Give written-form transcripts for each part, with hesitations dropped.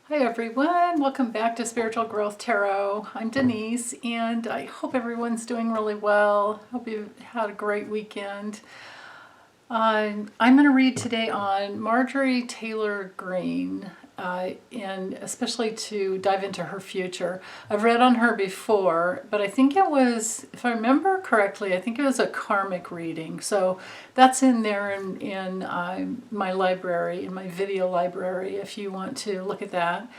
Hi everyone, welcome back to Spiritual Growth Tarot. I'm Denise and I hope everyone's doing really well. Hope you've had a great weekend. I'm going to read today on Marjorie Taylor Greene and especially to dive into her future. I've read on her before, but I think it was, if I remember correctly, I think it was a karmic reading. So that's in there in my library, in my video library, if you want to look at that.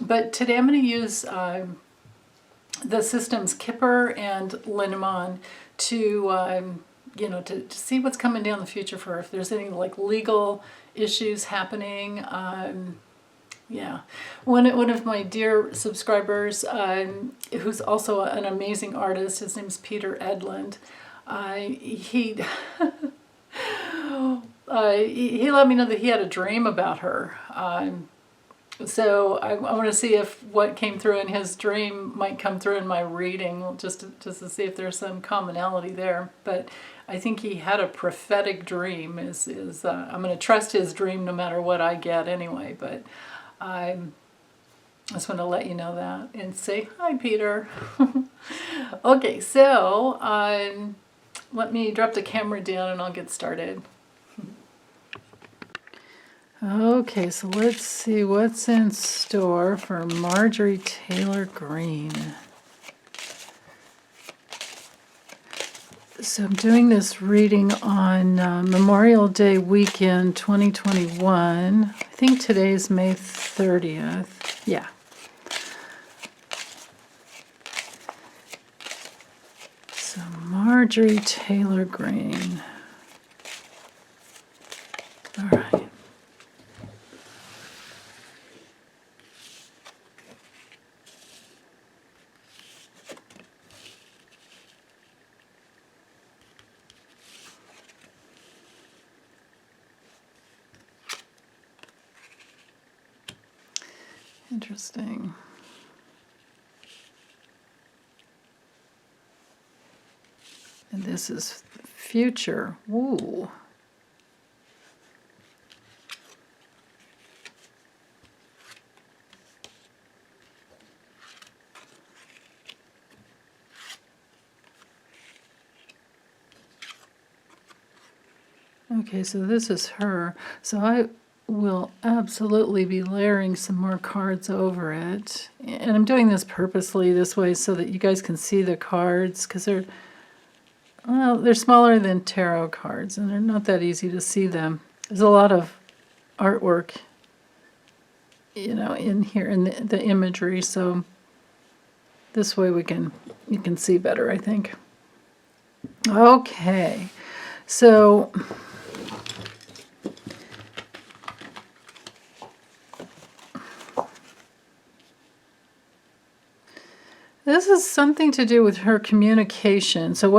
But today I'm going to use the systems Kipper and Lenormand to to see what's coming down the future for her, if there's any like legal issues happening. Yeah, one of my dear subscribers, who's also an amazing artist, his name's Peter Edlund. He he let me know that he had a dream about her. So I want to see if what came through in his dream might come through in my reading, just to see if there's some commonality there. But I think he had a prophetic dream. I'm going to trust his dream no matter what I get anyway. But I just want to let you know that and say hi, Peter. Okay, so let me drop the camera down and I'll get started. Okay, so let's see what's in store for Marjorie Taylor Greene. So I'm doing this reading on Memorial Day weekend 2021. I think today's May 30th. Yeah. So Marjorie Taylor Greene. All right. Interesting. And this is future. Ooh. Okay, so this is her. So I will absolutely be layering some more cards over it. And I'm doing this purposely this way so that you guys can see the cards, because they're smaller than tarot cards and they're not that easy to see them. There's a lot of artwork, in here in the imagery, so this way you can see better, I think. Okay, so this is something to do with her communication. So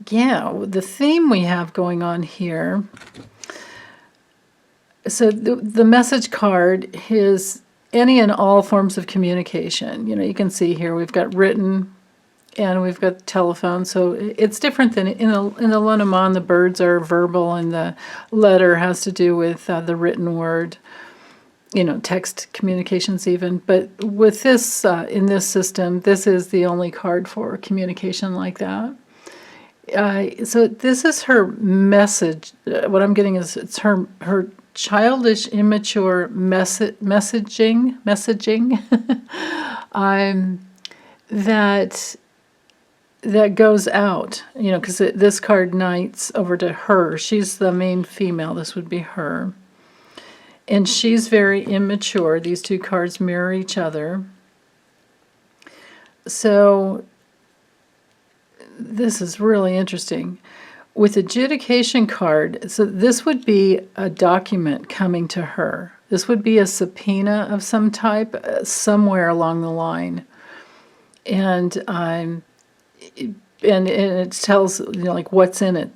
the theme we have going on here. So the message card is any and all forms of communication. You can see here we've got written and we've got telephone. So it's different than in the Lenormand, the birds are verbal and the letter has to do with the written word. Text communications even. But with this, in this system, this is the only card for communication like that. So this is her message. What I'm getting is it's her childish, immature messaging that goes out, because this card knights over to her. She's the main female. This would be her. And she's very immature. These two cards mirror each other. So this is really interesting. With adjudication card, so this would be a document coming to her. This would be a subpoena of some type somewhere along the line. And it tells like what's in it.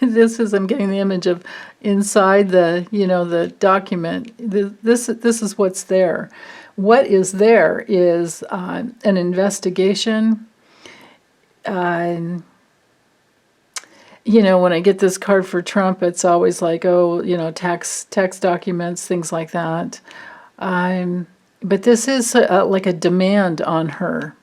I'm getting the image of inside the document. This is what's there. What is there is an investigation, when I get this card for Trump, it's always like, oh, tax documents, things like that. But this is like a demand on her.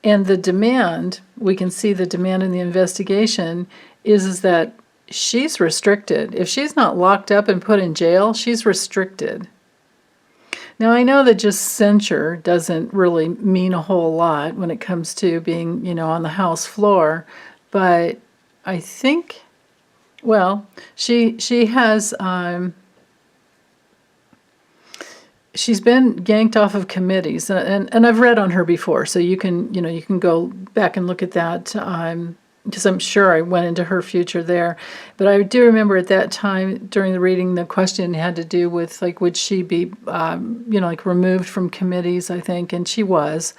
And the demand, we can see the demand in the investigation, is that she's restricted. If she's not locked up and put in jail, she's restricted. Now, I know that just censure doesn't really mean a whole lot when it comes to being, on the House floor, but I think, well, she has, she's been yanked off of committees, and I've read on her before, so you can go back and look at that, because I'm sure I went into her future there. But I do remember at that time during the reading, the question had to do with, like, would she be, like removed from committees, I think, and she was.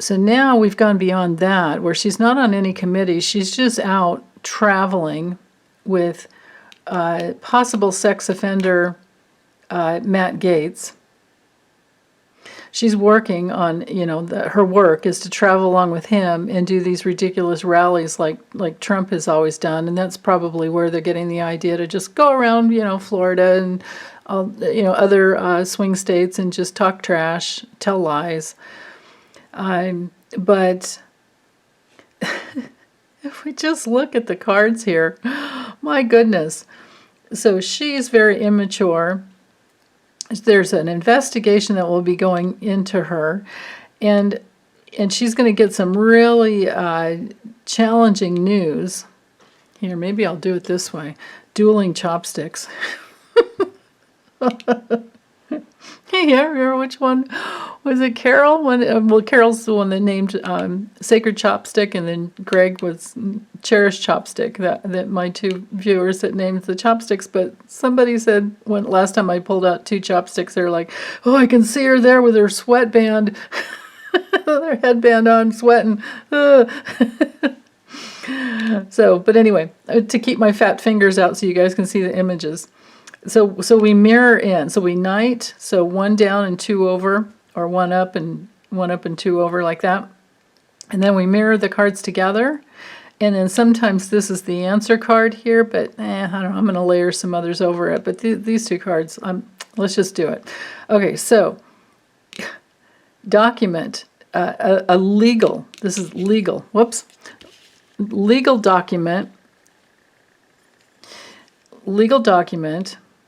So now we've gone beyond that, where she's not on any committee. She's just out traveling with possible sex offender Matt Gaetz. She's working on, her work is to travel along with him and do these ridiculous rallies like Trump has always done, and that's probably where they're getting the idea to just go around, Florida and other swing states and just talk trash, tell lies. But if we just look at the cards here, my goodness. So she's very immature. There's an investigation that will be going into her, and she's going to get some really challenging news. Here, maybe I'll do it this way. Dueling chopsticks. Yeah, remember which one? Was it Carol? Well, Carol's the one that named Sacred Chopstick, and then Greg was Cherished Chopstick, that my two viewers that named the chopsticks. But somebody said, last time I pulled out two chopsticks, they were like, oh, I can see her there with her sweatband, their headband on, sweating. So, but anyway, to keep my fat fingers out so you guys can see the images. So we mirror in. So we knight, so one down and two over, or one up and two over, like that. And then we mirror the cards together. And then sometimes this is the answer card here, but I don't know, I'm going to layer some others over it. But these two cards, let's just do it. Okay, so document, a legal, this is legal, whoops, legal document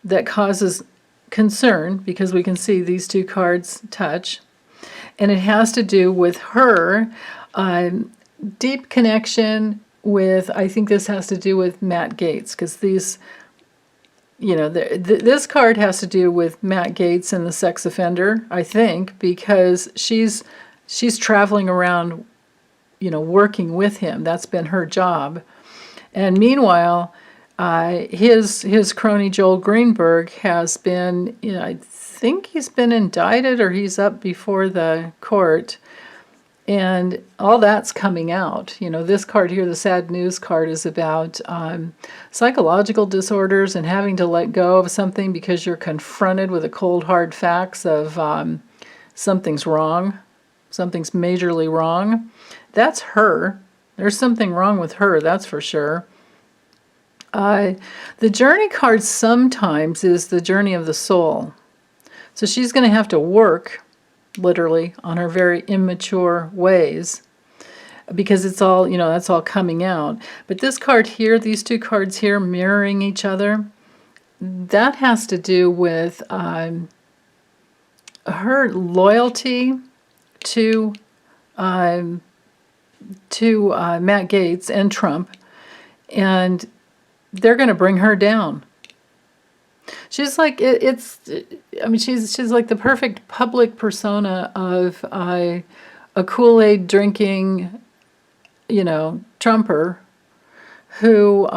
that causes concern, because we can see these two cards touch, and it has to do with her deep connection with, I think this has to do with Matt Gaetz, because these, this card has to do with Matt Gaetz and the sex offender, I think, because she's traveling around, working with him. That's been her job. And meanwhile, his crony Joel Greenberg has been, I think he's been indicted, or he's up before the court, and all that's coming out. This card here, the sad news card, is about psychological disorders and having to let go of something because you're confronted with the cold hard facts of something's wrong, something's majorly wrong. That's her. There's something wrong with her, that's for sure. The journey card sometimes is the journey of the soul. So she's going to have to work, literally, on her very immature ways, because it's all, that's all coming out. But this card here, these two cards here mirroring each other, that has to do with her loyalty to Matt Gaetz and Trump, and they're going to bring her down. She's like, she's like the perfect public persona of a Kool-Aid drinking, Trumper who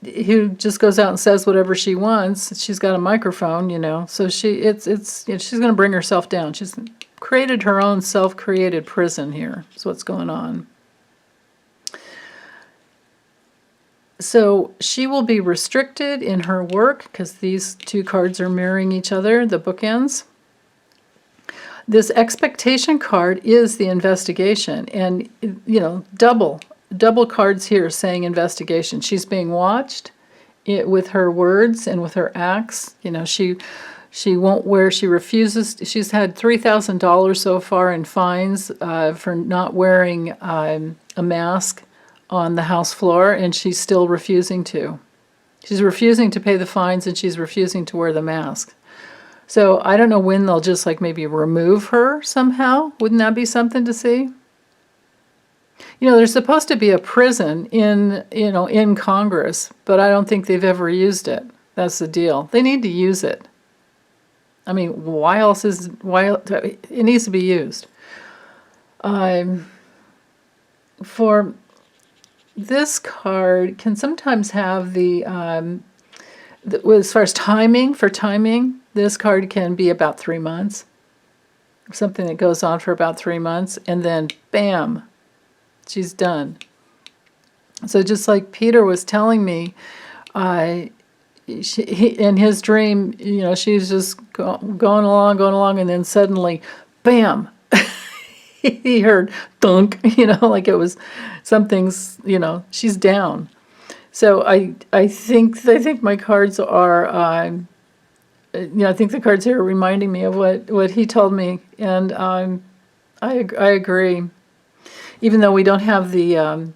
just goes out and says whatever she wants. She's got a microphone, so she's going to bring herself down. She's created her own self-created prison here. That's what's going on. So she will be restricted in her work, because these two cards are mirroring each other, the bookends. This expectation card is the investigation, and double cards here saying investigation. She's being watched with her words and with her acts. She won't wear. She refuses. She's had $3,000 so far in fines for not wearing a mask on the house floor, and she's still refusing to. She's refusing to pay the fines, and she's refusing to wear the mask. So I don't know when they'll just maybe remove her somehow. Wouldn't that be something to see? There's supposed to be a prison in Congress, but I don't think they've ever used it. That's the deal. They need to use it. I mean, it needs to be used. For this card can sometimes have as far as timing, this card can be about 3 months. Something that goes on for about 3 months, and then bam, she's done. So just like Peter was telling me, in his dream, she's just going along, and then suddenly, bam, he heard thunk, like it was something's, she's down. So I think my cards are, I think the cards here are reminding me of what he told me, and I agree. Even though we don't have the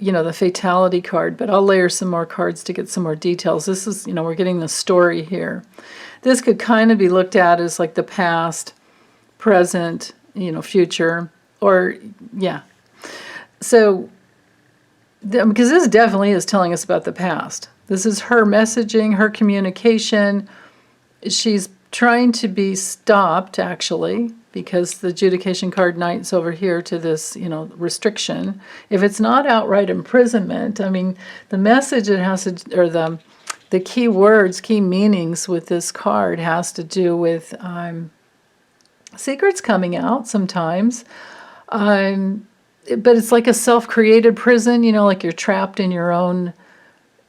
the fatality card, but I'll layer some more cards to get some more details. This is, we're getting the story here. This could kind of be looked at as like the past, present, future, or yeah. So, because this definitely is telling us about the past. This is her messaging, her communication. She's trying to be stopped, actually, because the adjudication card knight's over here to this, restriction. If it's not outright imprisonment, I mean, the message it has to, or the key words, key meanings with this card has to do with secrets coming out sometimes. But it's like a self-created prison, like you're trapped in your own,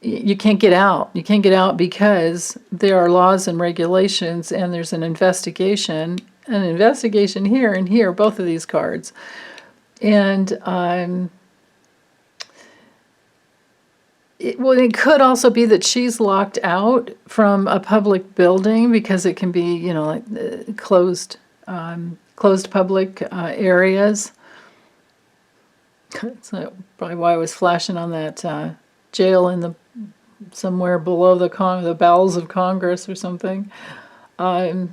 you can't get out. You can't get out because there are laws and regulations, and there's an investigation here and here, both of these cards. And it could also be that she's locked out from a public building because it can be, closed public areas. That's probably why I was flashing on that jail in somewhere below the bowels of Congress or something. But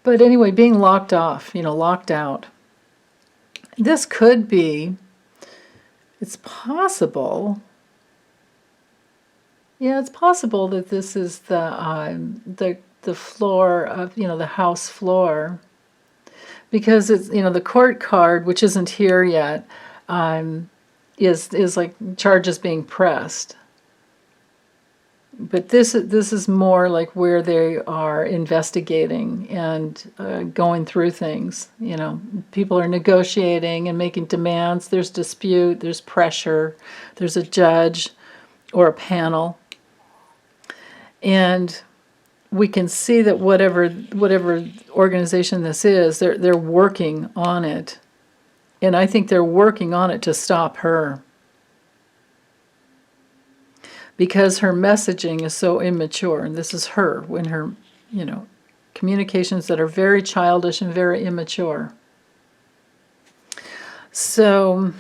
anyway, being locked off, locked out. This could be, it's possible. Yeah, it's possible that this is the floor of, the house floor. Because it's, the court card, which isn't here yet, is like charges being pressed. But this is more like where they are investigating and going through things. People are negotiating and making demands. There's dispute. There's pressure. There's a judge or a panel, and we can see that whatever organization this is, they're working on it. And I think they're working on it to stop her. Because her messaging is so immature. And this is her, when her, communications that are very childish and very immature. So,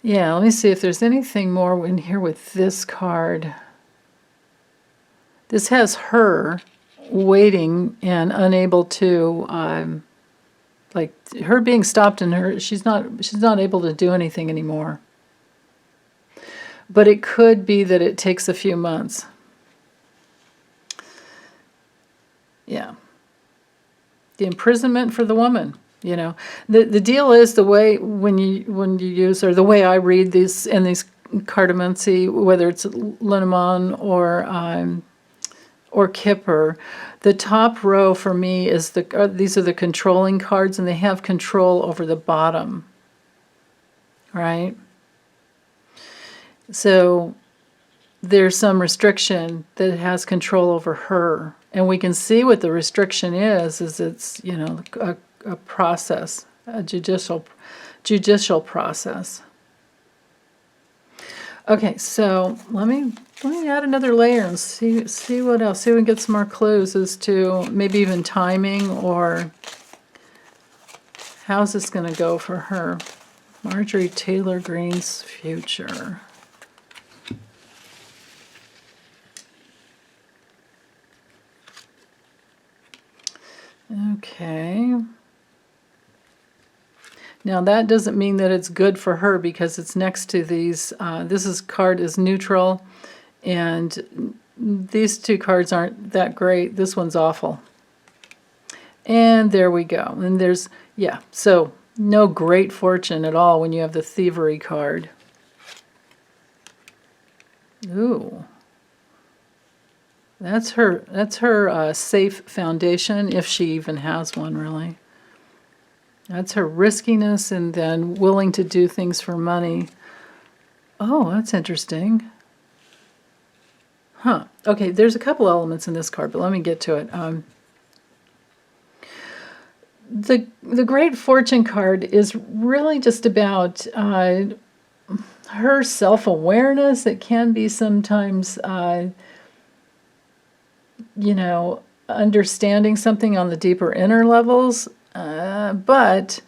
yeah, let me see if there's anything more in here with this card. This has her waiting and unable to, like her being stopped, and she's not able to do anything anymore. But it could be that it takes a few months. Yeah. The imprisonment for the woman. The deal is the way when you use, or the way I read these in these cartomancy, whether it's Lenormand or Kipper, the top row for me is these are the controlling cards, and they have control over the bottom, right? So there's some restriction that has control over her. And we can see what the restriction is it's, you know, a process, a judicial process. Okay, so let me add another layer and see what else. See if we can get some more clues as to maybe even timing or how's this going to go for her. Marjorie Taylor Greene's future. Okay. Now that doesn't mean that it's good for her because it's next to these. This card is neutral, and these two cards aren't that great. This one's awful. And there we go. And there's, yeah, so no great fortune at all when you have the thievery card. Ooh. That's her safe foundation, if she even has one, really. That's her riskiness and then willing to do things for money. Oh, that's interesting. Huh. Okay, there's a couple elements in this card, but let me get to it. The Great Fortune card is really just about her self-awareness. It can be sometimes, you know, understanding something on the deeper inner levels. But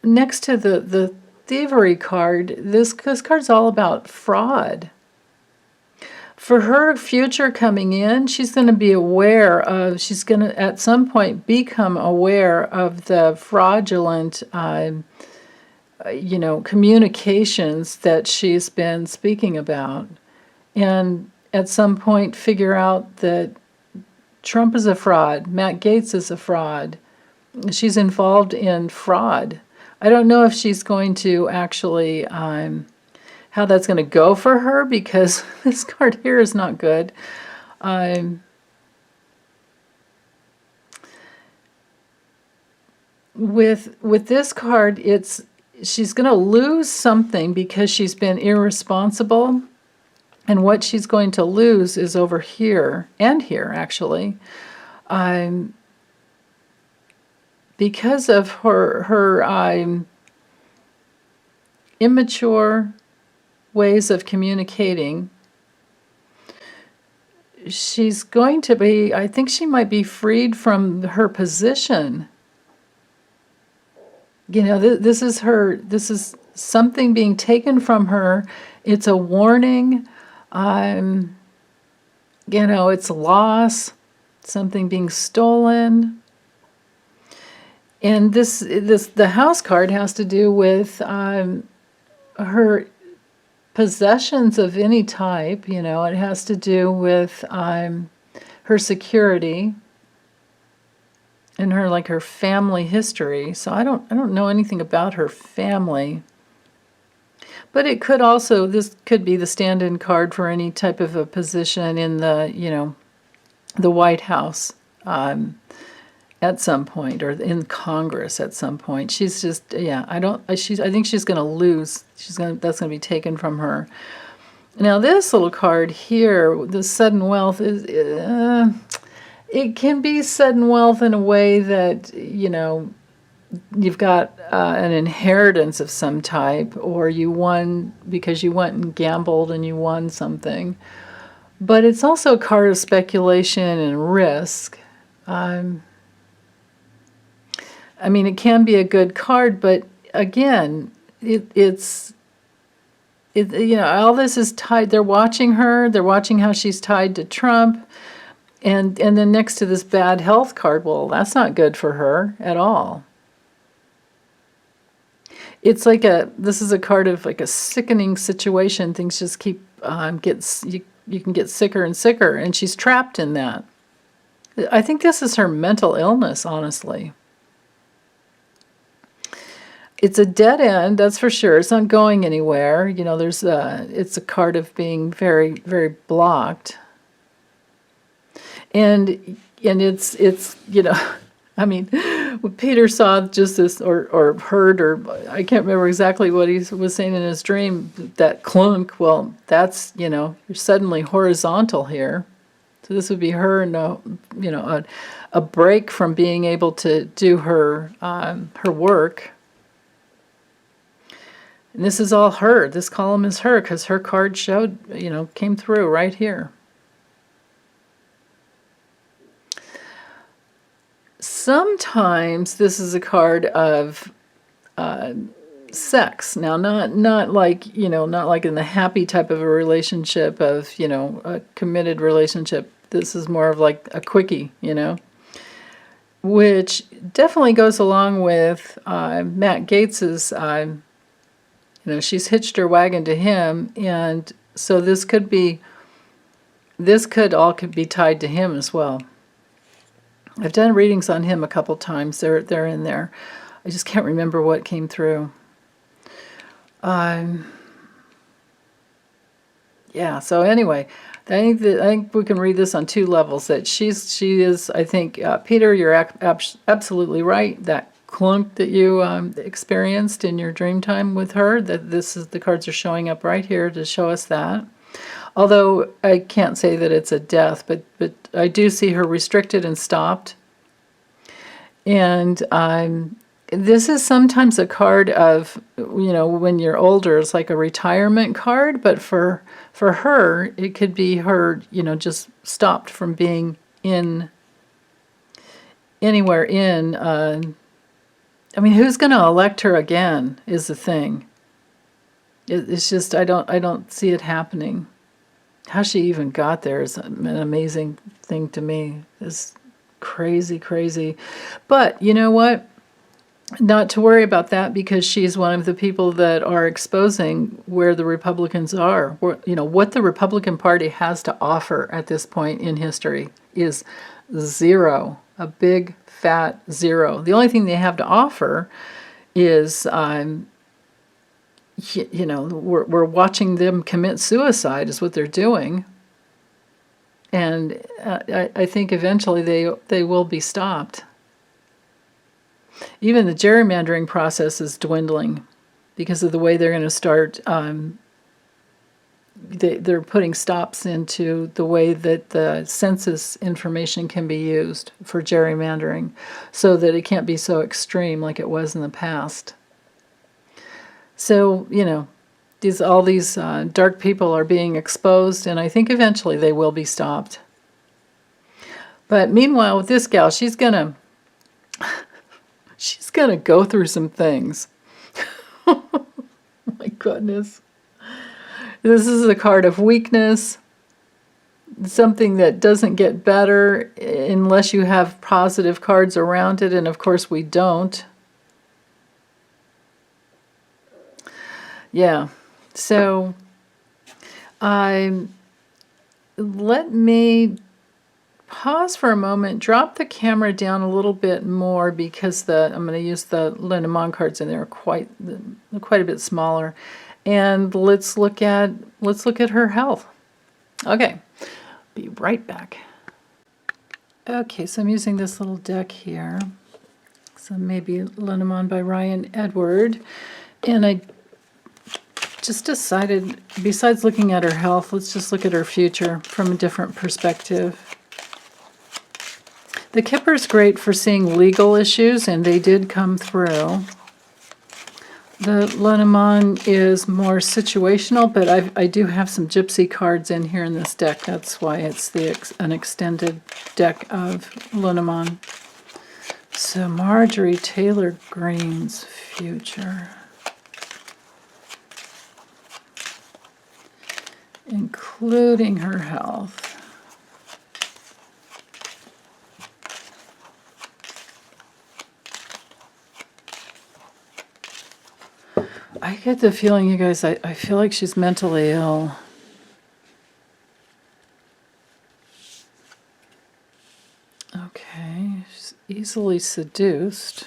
next to the thievery card, this card's all about fraud. For her future coming in, she's going to be aware of, she's going to at some point become aware of the fraudulent, you know, communications that she's been speaking about. And at some point figure out that Trump is a fraud, Matt Gaetz is a fraud. She's involved in fraud. I don't know if she's going to actually, how that's going to go for her, because this card here is not good. With this card, she's going to lose something because she's been irresponsible. And what she's going to lose is over here, and here actually. Because of her immature ways of communicating, she's going to be, I think she might be freed from her position. You know, this is something being taken from her. It's a warning. You know, it's loss, something being stolen. And the house card has to do with her possessions of any type. You know, it has to do with her security and her family history. So I don't know anything about her family. But it could also, this could be the stand-in card for any type of a position in the, you know, the White House. At some point, or in Congress at some point. She's just, yeah, I think she's going to lose. That's going to be taken from her. Now this little card here, the sudden wealth, is it can be sudden wealth in a way that, you know, you've got an inheritance of some type, or you won because you went and gambled and you won something. But it's also a card of speculation and risk. I mean, it can be a good card, but again, it's you know, all this is tied. They're watching her. They're watching how she's tied to Trump, and then next to this bad health card, well, that's not good for her at all. It's like this is a card of like a sickening situation. Things just keep you can get sicker and sicker, and she's trapped in that. I think this is her mental illness, honestly. It's a dead end, that's for sure. It's not going anywhere. You know, it's a card of being very, very blocked. And it's you know, I mean, Well, Peter saw just this, or heard, or I can't remember exactly what he was saying in his dream, that clunk. Well, that's, you're suddenly horizontal here. So this would be her, a break from being able to do her work. And this is all her. This column is her because her card showed, came through right here. Sometimes this is a card of sex. Now, not like, not like in the happy type of a relationship of, a committed relationship. This is more of like a quickie, which definitely goes along with Matt Gaetz's, she's hitched her wagon to him, and so this could be tied to him as well. I've done readings on him a couple times. They're in there. I just can't remember what came through. Yeah. So anyway, I think we can read this on two levels. That she is. I think Peter, you're absolutely right. That clunk that you experienced in your dream time with her. That the cards are showing up right here to show us that. Although I can't say that it's a death, but I do see her restricted and stopped. And this is sometimes a card of, when you're older, it's like a retirement card. But for her, it could be her, just stopped from being anywhere in. Who's going to elect her again is the thing. It's just I don't see it happening. How she even got there is an amazing thing to me. It's crazy, crazy. But you know what? Not to worry about that, because she's one of the people that are exposing where the Republicans are. What the Republican Party has to offer at this point in history is zero. A big, fat zero. The only thing they have to offer is we're watching them commit suicide is what they're doing, and I think eventually they will be stopped. Even the gerrymandering process is dwindling because of the way they're going to start. They're putting stops into the way that the census information can be used for gerrymandering, so that it can't be so extreme like it was in the past. So, all these dark people are being exposed, and I think eventually they will be stopped. But meanwhile, with this gal, she's gonna go through some things. Oh my goodness. This is a card of weakness, something that doesn't get better unless you have positive cards around it, and of course we don't. Yeah, so let me pause for a moment, drop the camera down a little bit more, because I'm going to use the Lenormand cards, and they're quite a bit smaller. And let's look at her health. Okay, be right back. Okay, so I'm using this little deck here. So maybe Lenormand by Ryan Edward, and I just decided, besides looking at her health, let's just look at her future from a different perspective. The Kipper's great for seeing legal issues, and they did come through. The Lenormand is more situational, but I do have some gypsy cards in here in this deck. That's why it's an extended deck of Lenormand. So Marjorie Taylor Greene's future, including her health. I get the feeling, you guys, I feel like she's mentally ill. Okay, she's easily seduced.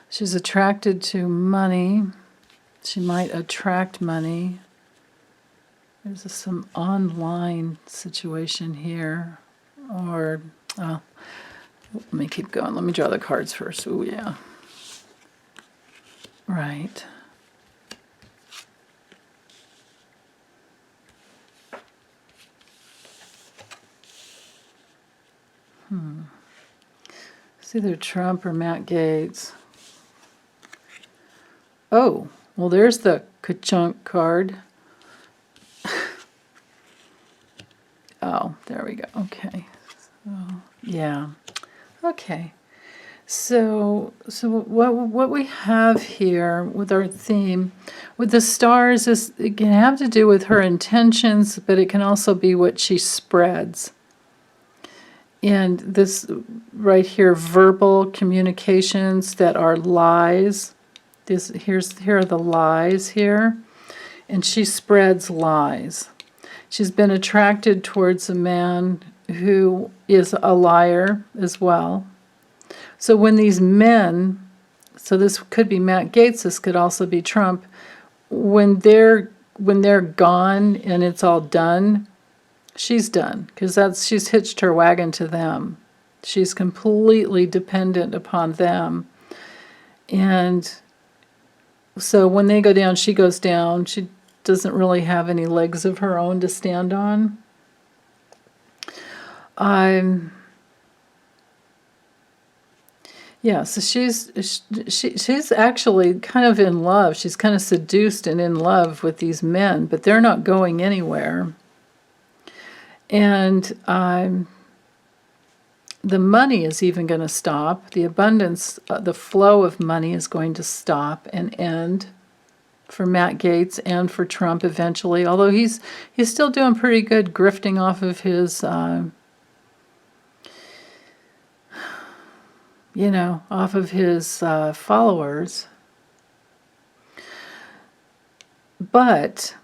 She's attracted to money. She might attract money. There's some online situation here. Or, Let me keep going. Let me draw the cards first. Oh, yeah. Right. It's either Trump or Matt Gaetz. Oh, well, there's the ka-chunk card. Oh, there we go. Okay. So, yeah. Okay. So what we have here with our theme, with the stars, is it can have to do with her intentions, but it can also be what she spreads. And this right here, verbal communications that are lies. Here are the lies here, and she spreads lies. She's been attracted towards a man who is a liar as well. So when these men, so this could be Matt Gaetz, this could also be Trump, when they're gone and it's all done, she's done, because she's hitched her wagon to them. She's completely dependent upon them. And so when they go down, she goes down. She doesn't really have any legs of her own to stand on. Yeah, so she's actually kind of in love. She's kind of seduced and in love with these men, but they're not going anywhere. And the money is even going to stop. The abundance, the flow of money is going to stop and end for Matt Gaetz and for Trump eventually. Although he's still doing pretty good grifting off of his, followers. But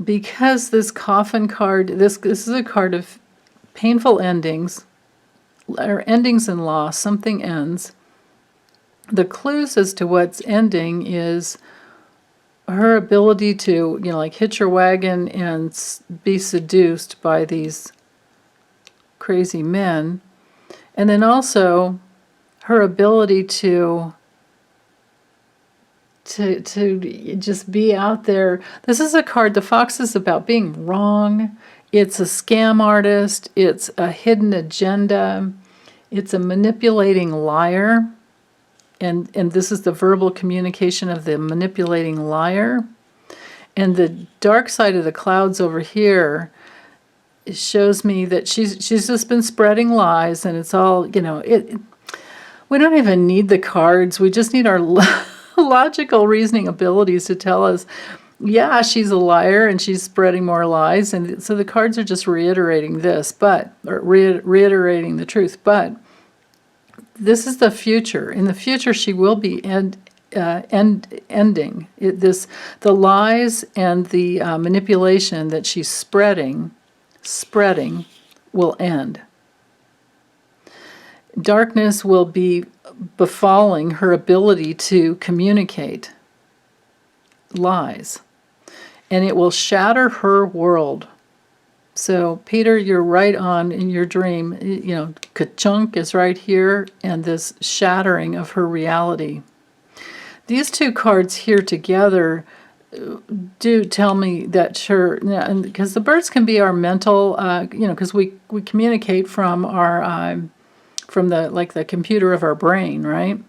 because this coffin card, this is a card of painful endings, or endings and loss, something ends. The clues as to what's ending is her ability to, hitch her wagon and be seduced by these crazy men. And then also her ability to just be out there. This is a card, the fox is about being wrong. It's a scam artist. It's a hidden agenda. It's a manipulating liar. And this is the verbal communication of the manipulating liar. And the dark side of the clouds over here, it shows me that she's just been spreading lies, and it's all, we don't even need the cards. We just need our logical reasoning abilities to tell us, yeah, she's a liar and she's spreading more lies. And so the cards are just reiterating this, reiterating the truth. But this is the future. In the future, she will be ending. The lies and the manipulation that she's spreading will end. Darkness will be befalling her ability to communicate lies, and it will shatter her world. So, Peter, you're right on in your dream. Ka-chunk is right here, and this shattering of her reality. These two cards here together do tell me that because the birds can be our mental, because we communicate from our from the computer of our brain, right?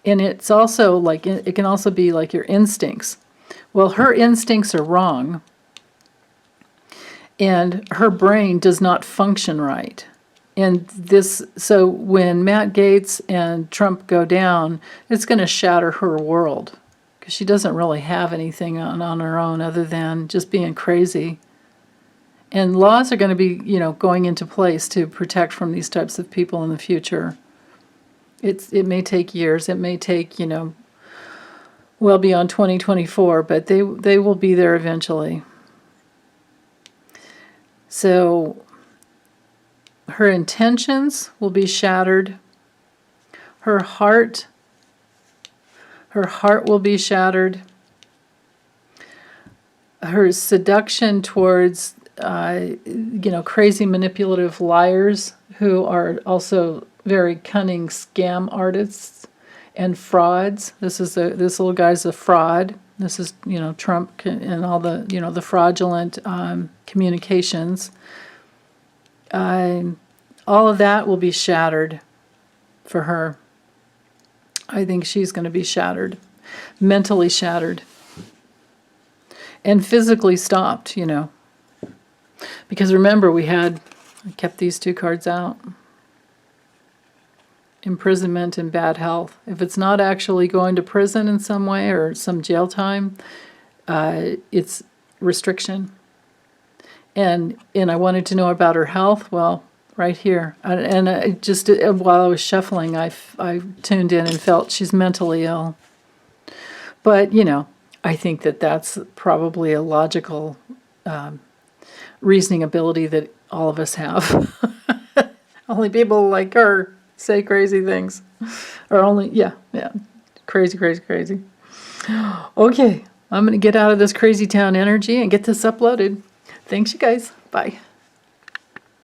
And it's also it can also be like your instincts. Well, her instincts are wrong, and her brain does not function right. And so when Matt Gaetz and Trump go down, it's going to shatter her world, because she doesn't really have anything on her own other than just being crazy. And laws are going to be, going into place to protect from these types of people in the future. It may take years. It may take, well beyond 2024, but they will be there eventually. So her intentions will be shattered. Her heart will be shattered. Her seduction towards crazy manipulative liars who are also very cunning scam artists and frauds. This little guy's a fraud. This is, Trump and all the, the fraudulent communications. All of that will be shattered for her. I think she's going to be shattered, mentally shattered, and physically stopped, Because remember, I kept these 2 cards out. Imprisonment and bad health. If it's not actually going to prison in some way or some jail time, it's restriction. And I wanted to know about her health. Well, right here. And I just, while I was shuffling, I tuned in and felt she's mentally ill. But, I think that's probably a logical reasoning ability that all of us have. Only people like her say crazy things. Or only, yeah. Crazy. Okay, I'm going to get out of this crazy town energy and get this uploaded. Thanks, you guys. Bye.